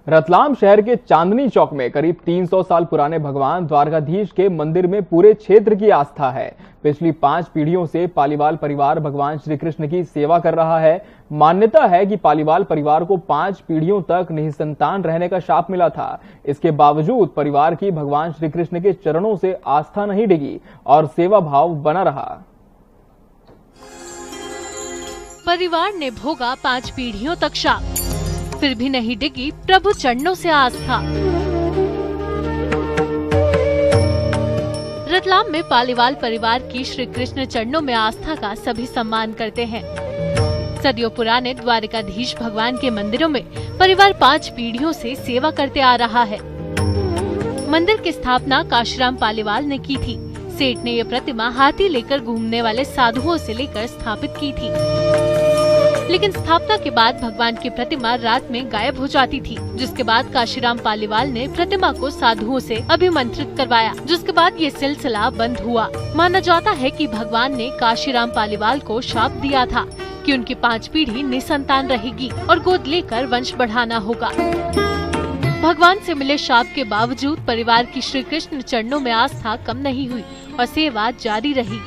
रतलाम शहर के चांदनी चौक में करीब 300 साल पुराने भगवान द्वारकाधीश के मंदिर में पूरे क्षेत्र की आस्था है। पिछली 5 पीढ़ियों से पालीवाल परिवार भगवान श्री कृष्ण की सेवा कर रहा है। मान्यता है कि पालीवाल परिवार को 5 पीढ़ियों तक निसंतान रहने का शाप मिला था। इसके बावजूद परिवार की भगवान श्री कृष्ण के चरणों से आस्था नहीं डिगी और सेवा भाव बना रहा। परिवार ने भोगा 5 पीढ़ियों तक शाप, फिर भी नहीं डिगी प्रभु चरणों से आस्था। रतलाम में पालीवाल परिवार की श्री कृष्ण चरणों में आस्था का सभी सम्मान करते हैं। सदियों पुराने द्वारकाधीश भगवान के मंदिरों में परिवार 5 पीढ़ियों से सेवा करते आ रहा है। मंदिर की स्थापना काशीराम पालीवाल ने की थी। सेठ ने ये प्रतिमा हाथी लेकर घूमने वाले साधुओं से लेकर स्थापित की थी, लेकिन स्थापना के बाद भगवान की प्रतिमा रात में गायब हो जाती थी, जिसके बाद काशीराम पालीवाल ने प्रतिमा को साधुओं से अभिमंत्रित करवाया, जिसके बाद ये सिलसिला बंद हुआ। माना जाता है कि भगवान ने काशीराम पालीवाल को शाप दिया था कि उनकी 5 पीढ़ी निसंतान रहेगी और गोद लेकर वंश बढ़ाना होगा। भगवान से मिले शाप के बावजूद परिवार की श्री कृष्ण चरणों में आस्था कम नहीं हुई और सेवा जारी रही।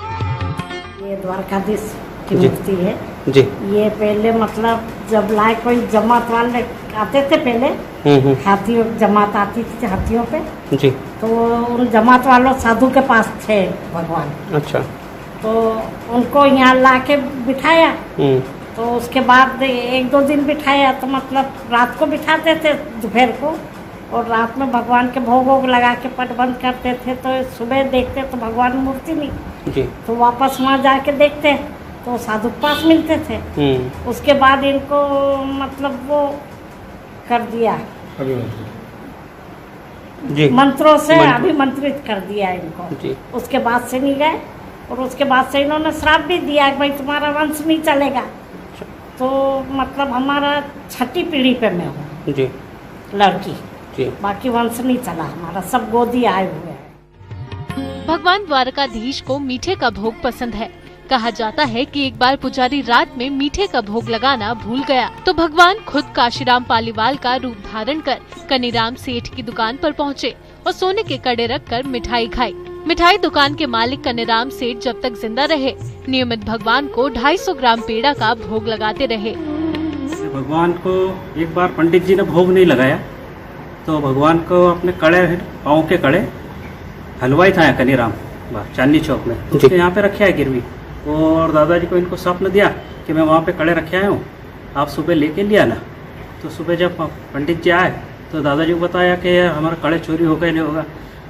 ये द्वारकाधीश की मूर्ति है जी। ये पहले मतलब जब लाए कोई जमात वाले आते थे, पहले हाथियों जमात आती थी हाथियों पे जी, तो उन जमात वालों साधु के पास थे भगवान। अच्छा, तो उनको यहाँ ला के बिठाया, तो उसके बाद 1-2 दिन बिठाया, तो मतलब रात को बिठाते थे दोपहर को, और रात में भगवान के भोग वोग लगा के पट बंद करते थे। तो सुबह देखते तो भगवान मूर्ति नहीं जी, तो वापस वहाँ जाके देखते तो साधु पास मिलते थे। उसके बाद इनको मतलब वो कर दिया जी, मंत्रों से अभिमंत्रित कर दिया इनको जी। उसके बाद से नहीं गए, और उसके बाद से इन्होंने श्राप भी दिया कि भाई तुम्हारा वंश नहीं चलेगा। तो मतलब हमारा 6ठी पीढ़ी पे मैं हूँ जी, लड़की जी। बाकी वंश नहीं चला हमारा, सब गोदी आए हुए हैं। भगवान द्वारकाधीश को मीठे का भोग पसंद है। कहा जाता है कि एक बार पुजारी रात में मीठे का भोग लगाना भूल गया, तो भगवान खुद काशीराम पालीवाल का रूप धारण कर कनीराम सेठ की दुकान पर पहुँचे और सोने के कड़े रखकर मिठाई खाई। मिठाई दुकान के मालिक कनीराम सेठ जब तक जिंदा रहे नियमित भगवान को 250 ग्राम पेड़ा का भोग लगाते रहे। भगवान को एक बार पंडित जी ने भोग नहीं लगाया, तो भगवान को अपने कड़े पाँव के कड़े हलवाई था कनीराम चांदनी चौक में, तो उसके यहाँ पे रखे है गिरवी, और दादाजी को इनको स्वप्न दिया कि मैं वहाँ पे कड़े रखे आया हूँ, आप सुबह लेके लिया ना। तो सुबह जब पंडित जी आए तो दादाजी को बताया कि हमारा कड़े चोरी हो गए, नहीं होगा।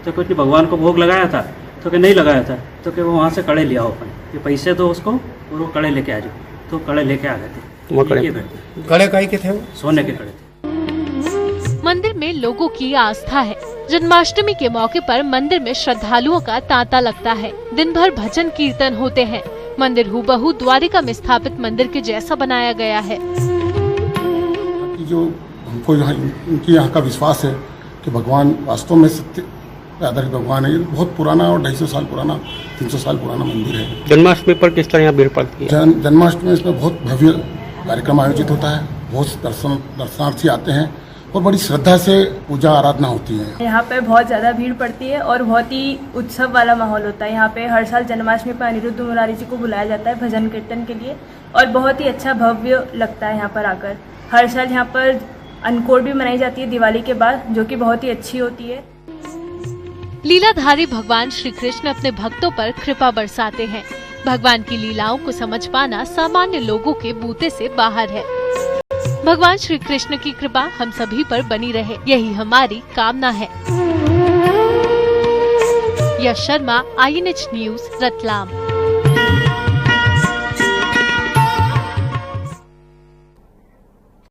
तो कुछ भगवान को भोग लगाया था, तो कि नहीं लगाया था, तो कि वो वहाँ से कड़े लिया हो अपने, ये पैसे दो उसको और वो कड़े लेके आ जाओ। तो कड़े लेके आ गए थे। वो कड़े काहे के थे? सोने के कड़े थे। मंदिर में लोगों की आस्था है। जन्माष्टमी के मौके पर मंदिर में श्रद्धालुओं का तांता लगता है। दिन भर भजन कीर्तन होते हैं। मंदिर हूबहू द्वारिका में स्थापित मंदिर के जैसा बनाया गया है। जो हमको इनकी यहाँ का विश्वास है कि भगवान वास्तव में सत्य आधारित भगवान है। ये बहुत पुराना और 250 साल पुराना 300 साल पुराना मंदिर है। जन्माष्टमी पर किस तरह यहाँ भीड़ पड़ती है? जन्माष्टमी में इसमें बहुत भव्य कार्यक्रम आयोजित होता है। बहुत दर्शनार्थी आते हैं और बड़ी श्रद्धा से पूजा आराधना होती है। यहाँ पे बहुत ज़्यादा भीड़ पड़ती है और बहुत ही उत्सव वाला माहौल होता है। यहाँ पे हर साल जन्माष्टमी पर अनिरुद्ध मुरारी जी को बुलाया जाता है भजन कीर्तन के लिए, और बहुत ही अच्छा भव्य लगता है यहाँ पर आकर। हर साल यहाँ पर अन्नकूट भी मनाई जाती है दिवाली के बाद, जो कि बहुत ही अच्छी होती है। लीलाधारी भगवान श्री कृष्ण अपने भक्तों पर कृपा बरसाते हैं। भगवान की लीलाओं को समझ पाना सामान्य लोगों के बूते से बाहर है। भगवान श्री कृष्ण की कृपा हम सभी पर बनी रहे, यही हमारी कामना है। यश शर्मा, INH न्यूज़, रतलाम।